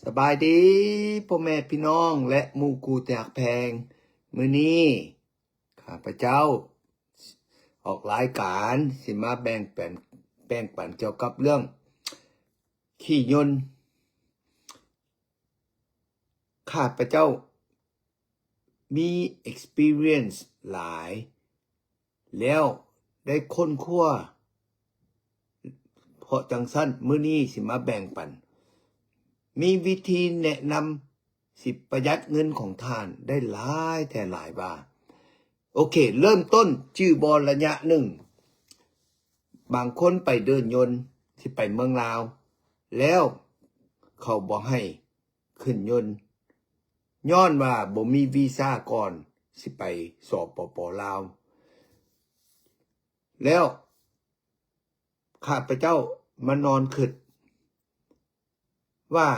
สบายดีพ่อแม่พี่น้องและหมู่กูแตกแพงมื้อนี้ข้าพเจ้าออกรายการสิมาแบ่งปันเกี่ยวกับเรื่องขี่ยนต์ข้าพเจ้ามี experience หลายแล้วได้ค้นคว้าเพราะจังสั้นมื้อนี้สิมาแบ่งปันมีวิธีแนะนำสิประหยัดเงินของท่านได้หลายแต่หลายบาทโอเคเริ่มต้นชื่อบอลระยะหนึ่งบางคนไปเดินยนต์ที่ไปเมืองลาวแล้วเขาบอกให้ขึ้นยนต์ย้อนว่าบ่มีวีซ่าก่อนสิไปสปป.ลาวแล้วข้าพเจ้ามานอนคิดว่า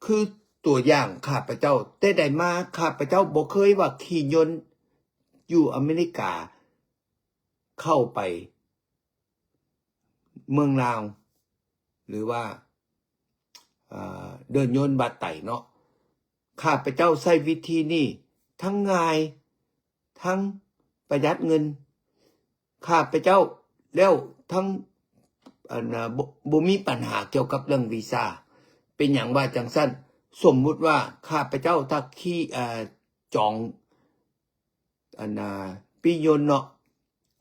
คือตัวอย่างข้าพเจ้าแต่ใดมาข้าพเจ้าบ่เคยว่าขี่ยนต์อยู่อเมริกาเข้าไปเมืองลาวหรือว่าเดินยนต์บาดไต่เนาะข้าพเจ้าใช้วิธีนี้ทั้งง่ายทั้งประหยัดเงินข้าพเจ้าแล้วทั้งบ่มีปัญหาเกี่ยวกับเรื่องวีซ่าเป็นอย่างว่าจังสั้นสมมุติว่าข้าพเจ้าถ้าจองปียนต์เนาะ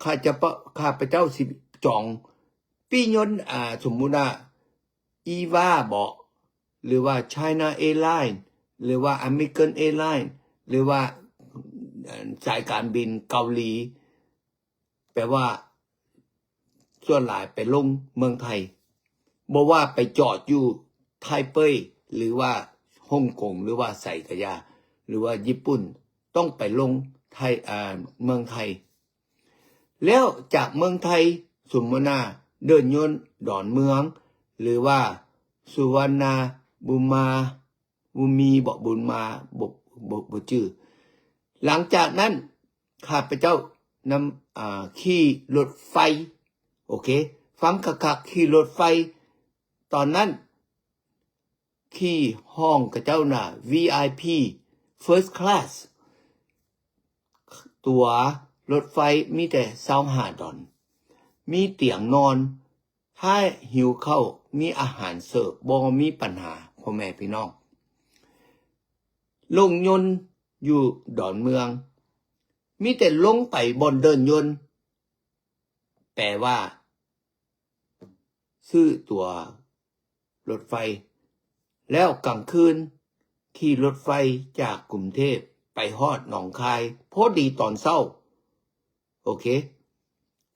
ข้าพเจ้าสิจองปียนต์สมมุติว่าอีวาบอกหรือว่า China Airlines หรือว่า American Airlines หรือว่าสายการบินเกาหลีแปลว่าส่วนหลายไปลงเมืองไทยบ่ว่าไปจอดอยู่ไทเปหรือว่าฮ่องกงหรือว่าไซกายาหรือว่าญี่ปุ่นต้องไปลงไทยเมืองไทยแล้วจากเมืองไทยสมมุติเดินยนต์ดอนเมืองหรือว่าสุวรรณบุมีบอกบุญมาบ่ชื่อหลังจากนั้นข้าพเจ้านำขี่รถไฟโอเคฟังคักๆขี่รถไฟตอนนั้นขี่ห้องกับเจ้าน่ะ VIP First Class ตัวรถไฟมีแต่$25มีเตียงนอนถ้าหิวเข้ามีอาหารเสิร์ฟบ่มีปัญหาพ่อแม่พี่น้องลงยนต์อยู่ดอนเมืองมีแต่ลงไปบนเดินยนต์แปลว่าซื้อตัวรถไฟแล้วกลางคืนขี่รถไฟจากกรุงเทพไปฮอดหนองคายพอดีตอนเช้าโอเค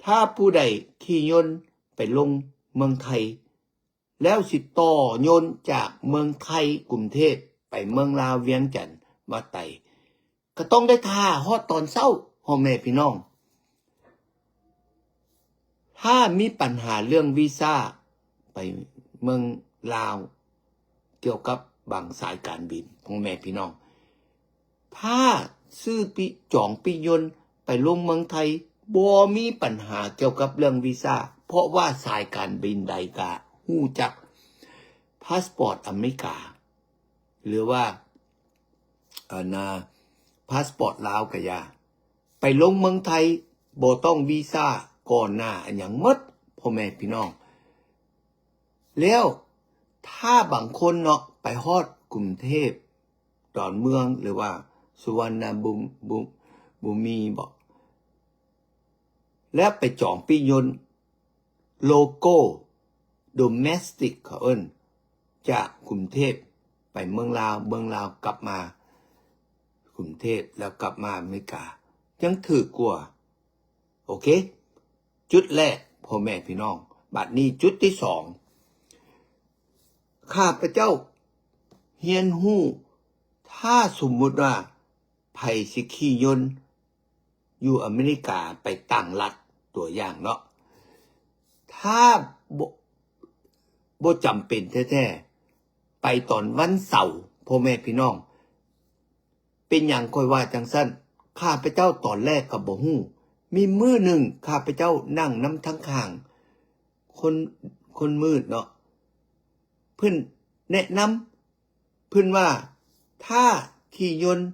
ถ้าผู้ใดขี่ยนต์ไปลงเมืองไทยแล้วสิต่อยนต์จากเมืองไทยกรุงเทพไปเมืองลาวเวียงจันทน์มาไต่ก็ต้องได้ท่าฮอดตอนเช้าพ่อแม่พี่น้องถ้ามีปัญหาเรื่องวีซ่าไปเมืองลาวเกี่ยวกับบางสายการบินพ่อแม่พี่น้องถ้าซื้อจองปียนต์ไปลงเมืองไทยบ่มีปัญหาเกี่ยวกับเรื่องวีซ่าเพราะว่าสายการบินใดก็ฮู้จักพาสปอร์ตอเมริกาหรือว่าพาสปอร์ตลาวก็อย่าไปลงเมืองไทยบ่ต้องวีซ่าก่อนหน้าอันหยังหมดพ่อแม่พี่น้องแล้วถ้าบางคนเนาะไปฮอดกรุงเทพดอนเมืองหรือว่าสุวรรณบุมีบอกแล้วไปจองปียนต์โลโก้โดเมสติกเขาเอิ้นจากกรุงเทพไปเมืองลาวกลับมากรุงเทพแล้วกลับมาอเมริกายังถือกว่าโอเคจุดแรกพ่อแม่พี่น้องบัดนี้จุดที่2ข้าพเจ้าเฮียนฮู้ถ้าสมมุติว่าไผสิขี่ยนต์อยู่อเมริกาไปต่างรัฐตัวอย่างเนาะถ้าบ่จำเป็นแท้ๆไปตอนวันเสาร์พ่อแม่พี่น้องเป็นอย่างค่อยว่าจังซั่นข้าพเจ้าตอนแรกก็บ่ฮู้มีมื้อหนึ่งข้าพเจ้านั่งนำทั้งข้างคนมืดเนาะเพิ่น แนะนำเพิ่นว่าถ้าขี่ยนต์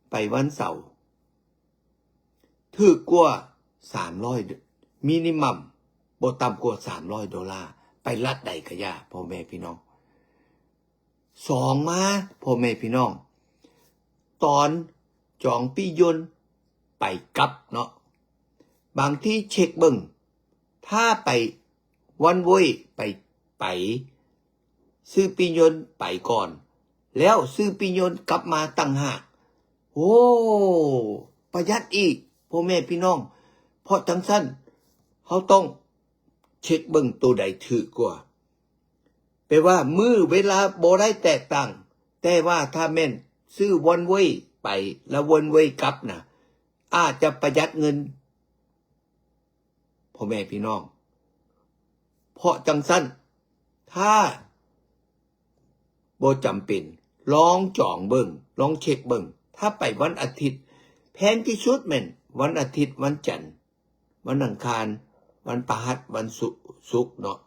ไปวันเสาร์ถูกกว่า300มินิมัมบ่ต่ำกว่า$300ไปรัฐใดก็ยาพ่อแม่พี่น้องสองมาพ่อแม่พี่น้องตอนจองปียนต์ไปกลับเนาะบางที่เช็คเบิ่งถ้าไปวันเว้ยไปซื้อปียนต์ไปก่อนแล้วซื้อปียนต์กลับมาตั้งหากโอ้ประหยัดอีกพ่อแม่พี่น้องเพราะจังซั่นเขาต้องเช็คเบิ่งตัวใดถูกกว่าแปลว่ามื้อเวลาบ่ได้แตกต่างแต่ว่าถ้าแม่นซื้อวันเว้ยไปแล้ววันเว้ยกลับน่ะอาจจะประหยัดเงินพ่อแม่พี่น้องเพราะจังซั่นถ้าบ่จำเป็นลองจองเบิ่งลองเช็คเบิ่งถ้าไปวันอาทิตย์แพงที่สุดแม่นวันอาทิตย์วันจันทร์วันอังคารวันพฤหัสวันศุกร์เนาะ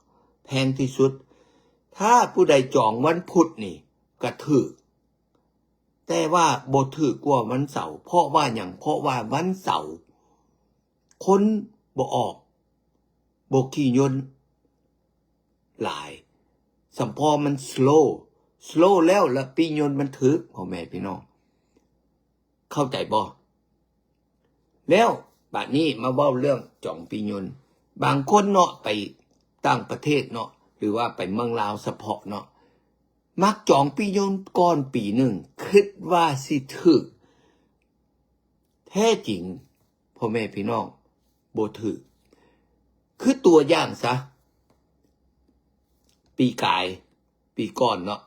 แพงที่สุดถ้าผู้ใดจองวันพุธนี่ก็ถูกแต่ว่าบ่ถูกกว่าวันเสาร์เพราะว่าหยังเพราะว่าวันเสาร์คนบ่ออกบ่ขี่ยนต์หลายสัมพอมันสโลว์แล้วปียนต์มันถึกพ่อแม่พี่น้องเข้าใจบ่แล้วบัดนี้มาเว้าเรื่องจองปียนต์บางคนเนาะไปต่างประเทศเนาะหรือว่าไปเมืองลาวเฉพาะเนาะมักจองปียนต์ก่อนปีหนึ่งคิดว่าสิถึกแท้จริงพ่อแม่พี่น้องบ่ถึกคือตัวอย่างซะปีกายปีก่อนเนาะ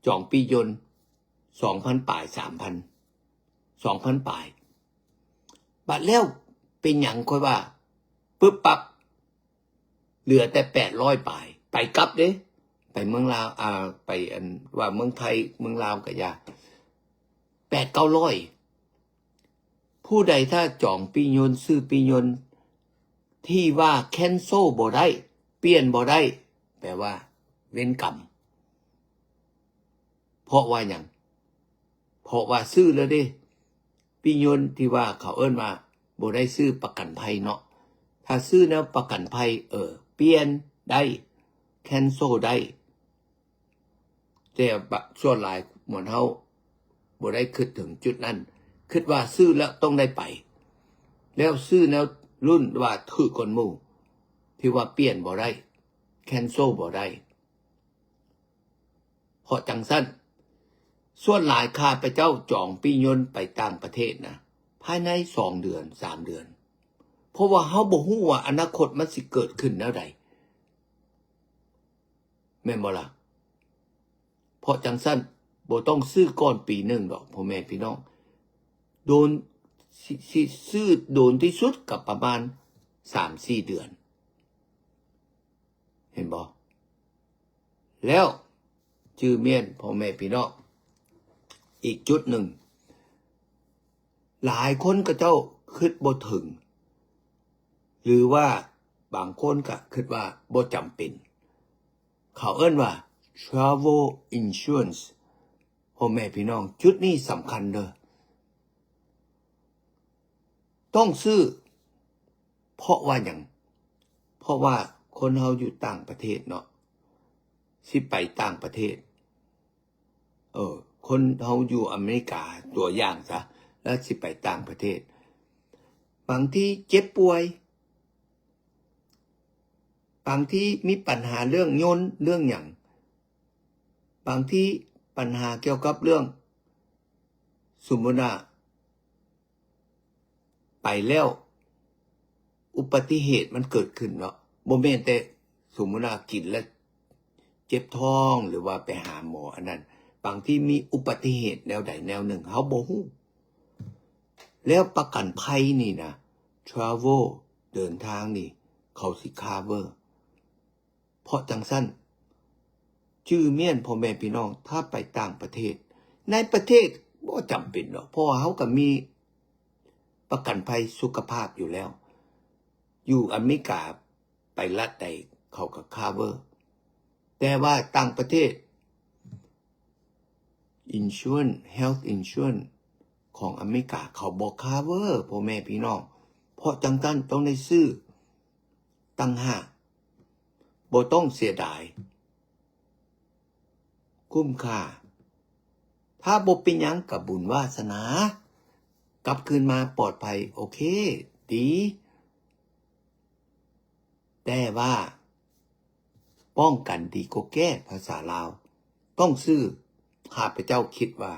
จองปียนต์ 2,000 ปลาย 3,000 ปลายบัดแล้วเป็นหยังค่อยว่าปึ๊บปั๊บเหลือแต่800 ปลายไปกลับเด้ไปเมืองลาวไปอันว่าเมืองไทยเมืองลาวก็อย่า800-900ผู้ใดถ้าจองปียนต์ซื้อปียนต์ที่ว่าแคนเซิลบ่ได้เปลี่ยนบ่ได้แปลว่าเว้นกรรมเพราะว่าหยังเพราะว่าซื้อแล้วเด้ปียนต์ที่ว่าเขาเอิ้นว่าบ่ได้ซื้อประกันภัยเนาะถ้าซื้อแล้วประกันภัยเปลี่ยนได้แคนเซิลได้แต่ส่วนหลายหมวนเฮาบ่ได้คิดถึงจุดนั้นคิดว่าซื้อแล้วต้องได้ไปแล้วซื้อแล้วรุ่นว่าถูกกว่าหมู่ที่ว่าเปลี่ยนบ่ได้แคนเซิลบ่ได้เพราะจังซั่นส่วนหลายข้าพเจ้าจองปียนต์ไปต่างประเทศนะภายใน2 เดือน3 เดือนเพราะว่าเฮาบ่ฮู้ว่าอนาคตมันสิเกิดขึ้นแนวใดแม่นบ่ล่ะเพราะจังซั่นบ่ต้องซื้อก่อนปีหนึ่งดอกพ่อแม่พี่น้องโดนซื้อโดนที่สุดกับประมาณ 3-4 เดือนเห็นบ่แล้วชื่อเมียนพ่อแม่พี่น้องอีกจุดหนึ่งหลายคนก็เจ้าคิดบ่ถึงหรือว่าบางคนก็คิดว่าบ่จำเป็นเขาเอิ้นว่า travel insurance พ่อแม่พี่น้องจุดนี้สำคัญเด้อต้องซื้อเพราะว่าหยังเพราะว่าคนเฮาอยู่ต่างประเทศเนาะสิไปต่างประเทศคนเฮาอยู่อเมริกาตัวอย่างซะแล้วสิไปต่างประเทศบางที่เจ็บป่วยบางที่มีปัญหาเรื่องยนต์เรื่องหยังบางที่ปัญหาเกี่ยวกับเรื่องสมมุติว่าไปแล้วอุบัติเหตุมันเกิดขึ้นเนาะบ่แม่นแต่สมมุติว่ากินแล้วเจ็บท้องหรือว่าไปหาหมออันนั้นบางที่มีอุบัติเหตุแนวใดแนวหนึ่งเฮาบ่ฮู้แล้วประกันภัยนี่นะ travel เดินทางนี่เขาสิ cover เพราะจังซั่นชื่อเมียนพ่อแม่พี่น้องถ้าไปต่างประเทศในประเทศบ่จำเป็นหรอกเพราะว่าเฮาก็มีประกันภัยสุขภาพอยู่แล้วอยู่อเมริกาไปรัฐใดเขาก็ cover แต่ว่าต่างประเทศ insurance health insurance ของอเมริกาเขาบอก cover พ่อแม่พี่น้องเพราะจังตันต้องได้ซื้อตั้งหากบ่ต้องเสียดายคุ้มค่าถ้าบ่เป็นหยังกับบุญวาสนากลับคืนมาปลอดภัยโอเคดีแต่ว่าป้องกันดีกว่าแก้ภาษาลาวต้องซื้อข้าพเจ้าคิดว่า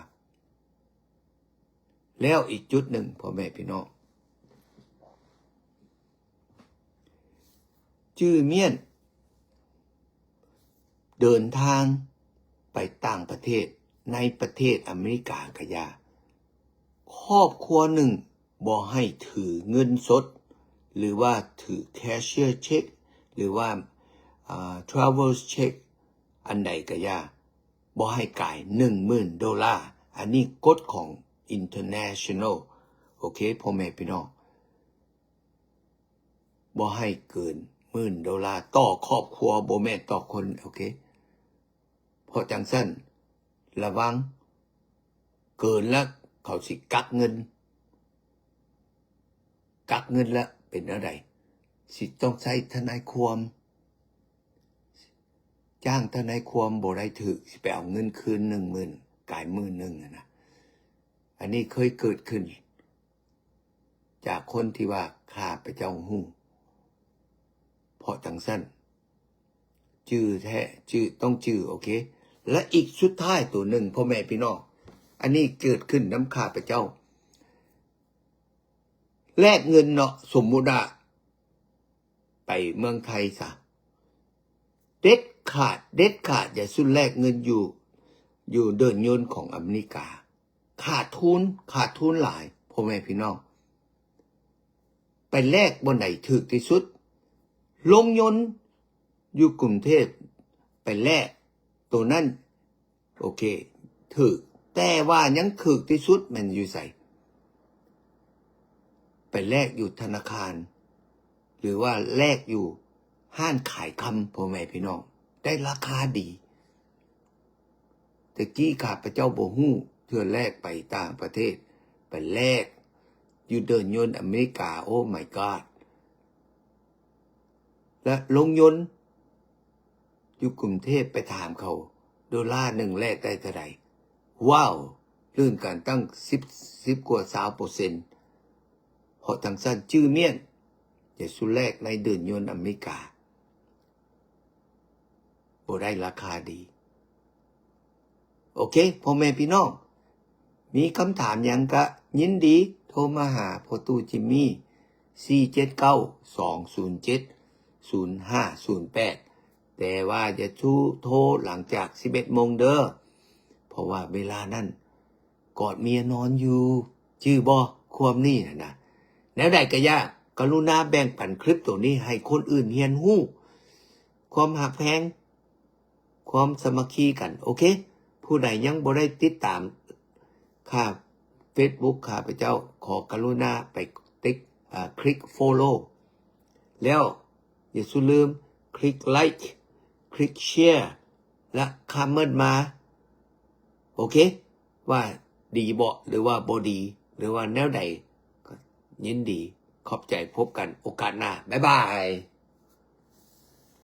แล้วอีกจุดหนึ่งพ่อแม่พี่น้องจื้อเมียนเดินทางไปต่างประเทศในประเทศอเมริกากะยาครอบครัวหนึ่งบ่ให้ถือเงินสดหรือว่าถือแคชเชียร์เช็คหรือว่าtravel check อันใดกะยาบ่ให้จ่าย $10,000 อันนี้กฎของ international โอเคพ่อแม่พี่น้องบ่ให้เกิน$10,000ต่อครอบครัวบ่แม่นต่อคนโอเคเพราะจังซั่นระวังเกินแล้วเขาสิกักเงินแล้วเป็นอะไรสิต้องใช้ทนายความจ้างทนายความบ่ได้ถือสิไปเอาเงินคืน 10,000 กาย10,000นะอันนี้เคยเกิดขึ้นจากคนที่ว่าข้าพเจ้าฮู้เพราะจังซั่นจื้อแท้จื้อต้องจื้อโอเคและอีกสุดท้ายตัวหนึ่งพ่อแม่พี่น้องอันนี้เกิดขึ้นน้ำข้าพเจ้าแลกเงินเนาะสมมุติว่าไปเมืองไทยซะเด็ดขาดอย่าสุดแลกเงินอยู่เดินยนต์ของอเมริกาขาดทุนหลายพ่อแม่พี่น้องไปแลกบนไหนถูกที่สุดลงยนต์อยู่กรุงเทพไปแลกตัวนั้นโอเคถูกแต่ว่ายังถูกที่สุดมันอยู่ใส่ไปแลกอยู่ธนาคารหรือว่าแลกอยู่ห้างขายคำพ่อแม่พี่น้องได้ราคาดีแต่กี้ข้าพเจ้าบ่ฮู้เทื่อแรกไปต่างประเทศไปแลกอยู่เดินยนต์อเมริกาโอ้ my god และลงยนต์อยู่กรุงเทพไปถามเขา$1แลกได้เท่าไหร่ว้าวเรื่องการตั้ง10กว่า 20% เพราะทั้งสั้นจื้อเมียนอย่าสุแลกในเดินยนต์อเมริกาบ่ได้ราคาดีโอเคพ่อแม่พี่น้องมีคำถามหยังก็ยินดีโทรมาหาพ่อตู่จิมมี่479-207-0508แต่ว่าจะโทรหลังจาก 11 โมงเด้อเพราะว่าเวลานั้นกอดเมียนอนอยู่ชื่อบ่ความนี่นะแล้วได้ก็ยากกรุณาแบ่งปันคลิปตัวนี้ให้คนอื่นเรียนรู้ความหักแพงความสามัคคีกันโอเคผู้ใดยังบ่ได้ติดตามข้า Facebook ข้าพเจ้าขอกรุณาไปคลิก follow แล้วอย่าลืมคลิก like คลิก share และคอมเมนต์มาโอเคว่าดีบ่หรือว่าบ่ดีหรือว่าแนวใดก็ยินดีขอบใจพบกันโอกาสหน้าบ๊ายบาย